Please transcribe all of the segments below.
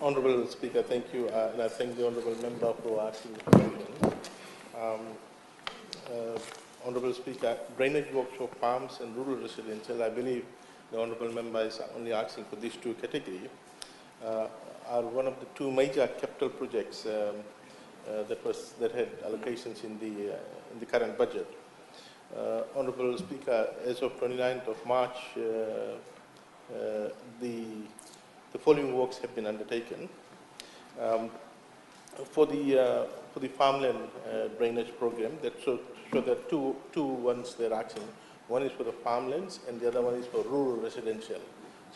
Honorable Speaker, thank you, and I thank the Honorable Member for asking the question. Um, Honorable Speaker, drainage works for farms and rural residential, I believe the Honorable Member is only asking for these two categories, are one of the two major capital projects that had allocations in the current budget. Honorable Speaker, as of 29th of March, the following works have been undertaken. For the farmland drainage program, so there are two ones they're asking. One is for the farmlands and the other one is for rural residential.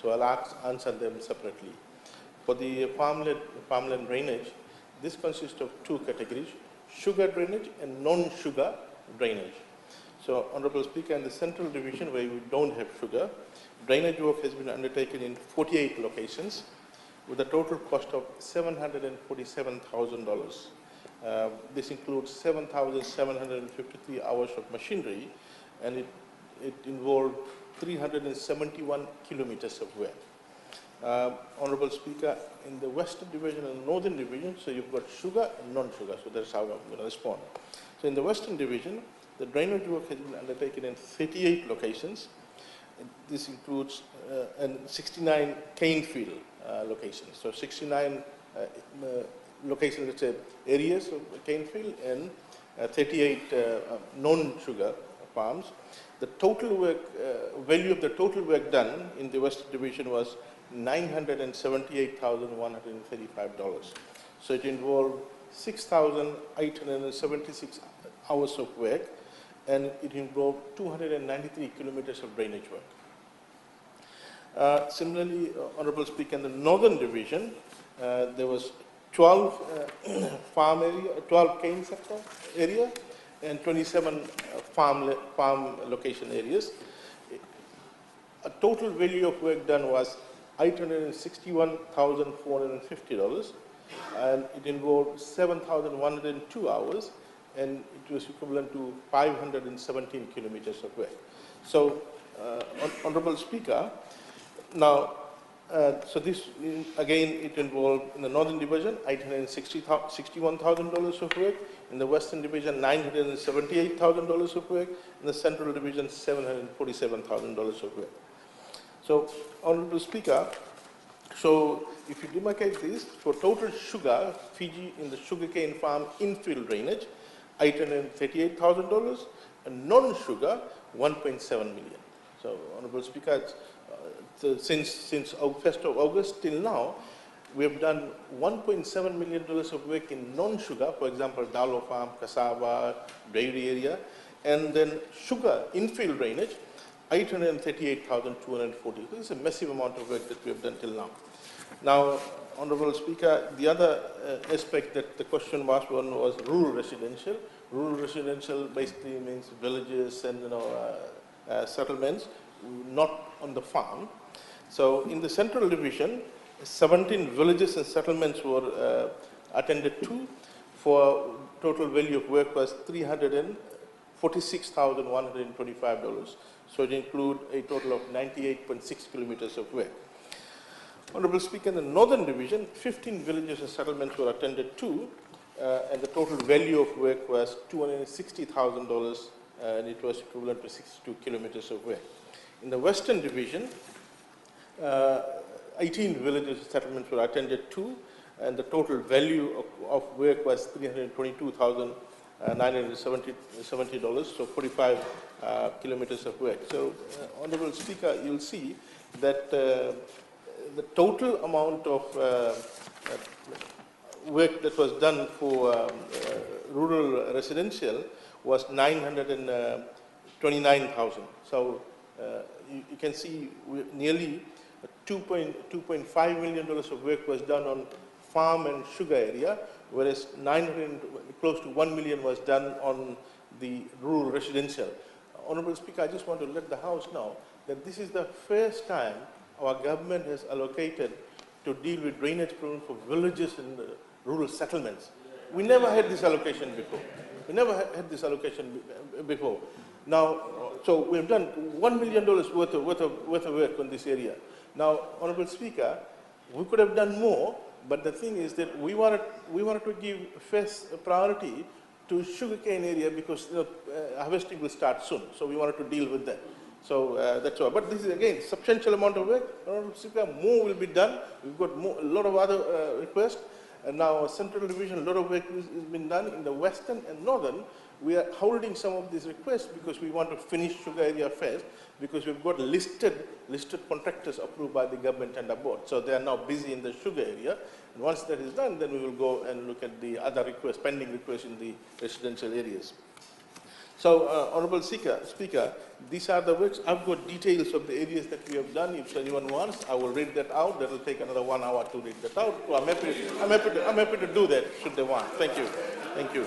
So I'll answer them separately. For the farmland drainage, this consists of two categories, sugar drainage and non-sugar drainage. So, Honorable Speaker, in the Central Division where we don't have sugar, drainage work has been undertaken in 48 locations with a total cost of $747,000. This includes 7,753 hours of machinery, and it involved 371 kilometers of work. Honorable Speaker, in the Western Division and Northern Division, so you've got sugar and non-sugar, so that's how I'm going to respond. So in the Western Division, the drainage work has been undertaken in 38 locations. This includes 69 cane field locations. So 69 locations, let's say, areas of cane field and 38 non-sugar farms. The total work, value of the total work done in the Western Division was $978,135. So it involved 6,876 hours of work, and it involved 293 kilometers of drainage work. Similarly, Honorable Speaker, in the Northern Division, there was 12 farm area, 12 cane sector area, and 27 farm location areas. A total value of work done was $861,450, and it involved 7,102 hours, and it was equivalent to 517 kilometers of work. So, Honorable Speaker, now, so this, again, it involved in the Northern Division, $861,000 of work, in the Western Division, $978,000 of work, in the Central Division, $747,000 of work. So, Honorable Speaker, so if you demarcate this, for total sugar, Fiji in the sugarcane farm infill drainage, $838,000, and non-sugar, $1.7 million. So, Honorable Speaker, since 1st of August till now, we have done $1.7 million of work in non-sugar, for example, Dalo farm, cassava, dairy area, and then sugar infill drainage, $838,240. This is a massive amount of work that we have done till now. Now, Honorable Speaker, the other aspect that the question was on was rural residential. Rural residential basically means villages and settlements, not on the farm. So in the Central Division, 17 villages and settlements were attended to. For total value of work was $346,125. So it includes a total of 98.6 kilometers of work. Honorable Speaker, in the Northern Division, 15 villages and settlements were attended to, and the total value of work was $260,000, and it was equivalent to 62 kilometers of work. In the Western Division, 18 villages and settlements were attended to, and the total value of work was $322,970, so 45 kilometers of work. So, Honorable Speaker, you'll see that the total amount of work that was done for rural residential was 929,000. So you can see nearly $2.5 million of work was done on farm and sugar area, whereas close to 1 million was done on the rural residential. Honorable Speaker, I just want to let the House know that this is the first time our government has allocated to deal with drainage problems for villages and rural settlements. We never had this allocation before. We never had this allocation before. Now, so we've done $1 million worth of work on this area. Now, Honorable Speaker, We could have done more, but the thing is that we wanted to give first priority to sugarcane area because harvesting will start soon. So we wanted to deal with that. So that's all. But this is again substantial amount of work. More will be done. We've got a lot of other requests. And now Central Division, a lot of work has been done in the Western and Northern. We are holding some of these requests because we want to finish sugar area first, because we've got listed contractors approved by the government tender board. So they are now busy in the sugar area. And once that is done, then we will go and look at the other requests, pending requests in the residential areas. So, Honorable Speaker, these are the works. I've got details of the areas that we have done. If anyone wants, I will read that out. That will take another 1 hour to read that out. So I'm happy to do that, should they want. Thank you. Thank you.